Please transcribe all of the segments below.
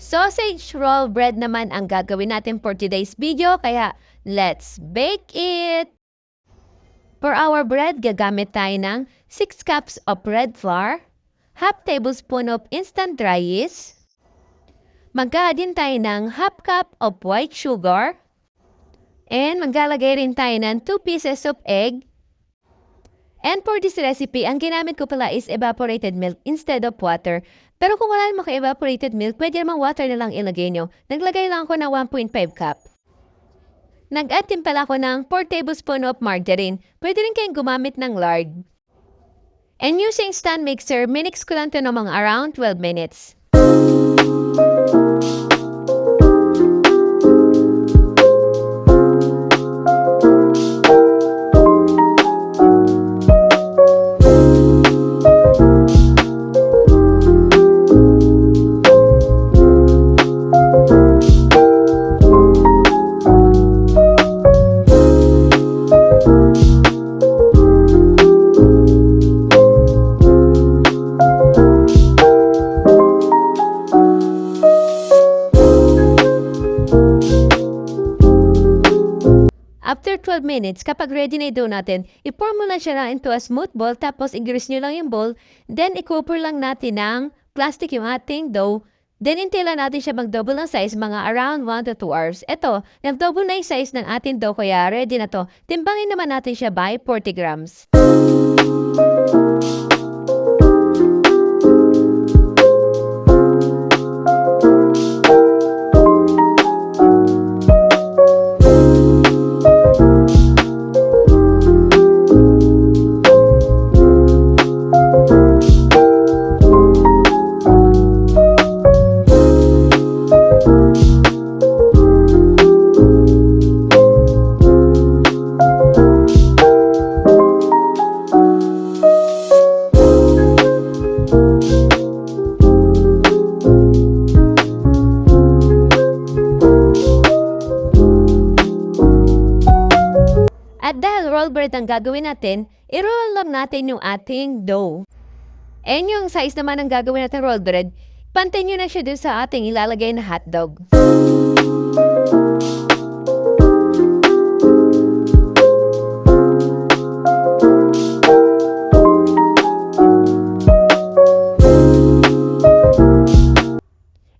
Sausage roll bread naman ang gagawin natin for today's video, kaya let's bake it! For our bread, gagamit tayo ng 6 cups of red flour, half tablespoon of instant dry yeast, mag-add din tayo ng half cup of white sugar, and maglalagay rin tayo ng 2 pieces of egg. And for this recipe, ang ginamit ko pala is evaporated milk instead of water. Pero kung wala namang evaporated milk, pwede namang water na lang ilagay nyo. Naglagay lang ako ng 1.5 cup. Nag-add din pala ako ng 4 tablespoon of margarine. Pwede rin kayong gumamit ng lard. And using stand mixer, minix ko lang ito ng mga around 12 minutes. After 12 minutes, kapag ready na yung dough natin, i-pour mo lang siya into a smooth ball, tapos i-grease nyo lang yung bowl, then i-cover lang natin ng plastic yung ating dough, then intila natin siya mag-double ng size, mga around 1 to 2 hours. Ito, nag-double na yung size ng ating dough, kaya ready na to. Timbangin naman natin siya by 40 grams. At dahil roll bread ang gagawin natin, i-roll lang natin yung ating dough. And yung size naman ang gagawin natin roll bread, pantay nyo na siya dun sa ating ilalagay na hotdog.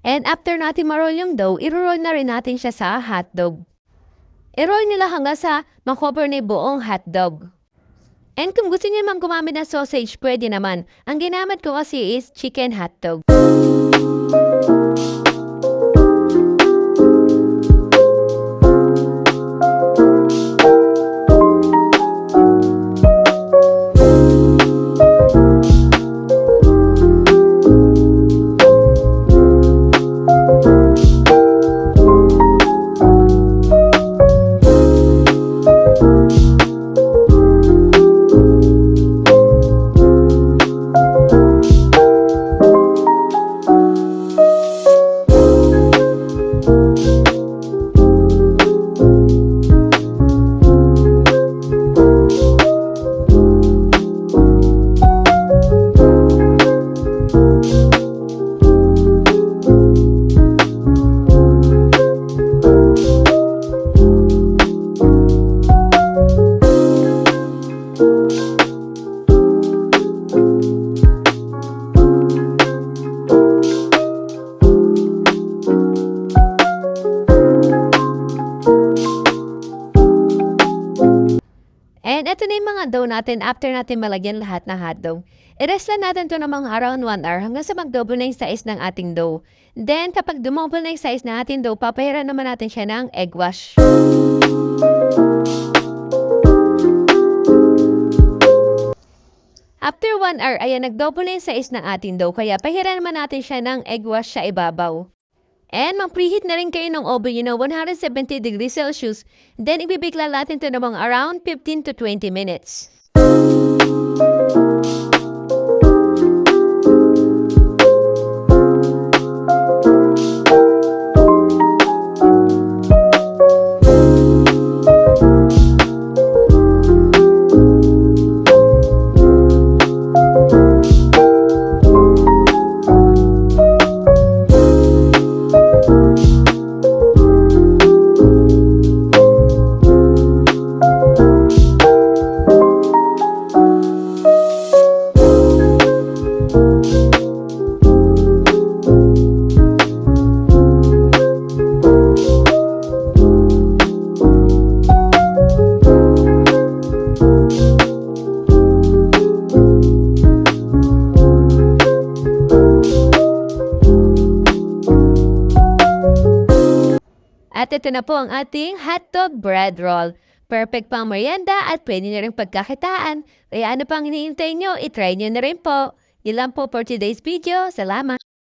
And after natin ma-roll yung dough, i-roll na rin natin siya sa hotdog. I-roll nila hanggang sa makover na yung buong hotdog. And kung gusto niyo naman gumamit ng sausage, pwede naman. Ang ginamit ko kasi is chicken hotdog. And ito na yung mga dough natin after natin malagyan lahat ng hotdog. I-rest lang natin ito ng mga around 1 hour hanggang sa mag-double na yung size ng ating dough. Then kapag dumouble na yung size ng ating dough, papahiran naman natin siya ng egg wash. After 1 hour, ayan, nag-double na yung size ng ating dough, kaya pahiran naman natin siya ng egg wash sa ibabaw. And mag-preheat na rin kayo ng oven, 170 degrees Celsius. Then, ibibake lang natin ito ng mga around 15 to 20 minutes. At ito na po ang ating hotdog bread roll. Perfect pang merienda at pwede na rin pagkakitaan. Kaya ano pang hinihintay nyo, itry nyo na rin po. Yun lang po for today's video. Salamat!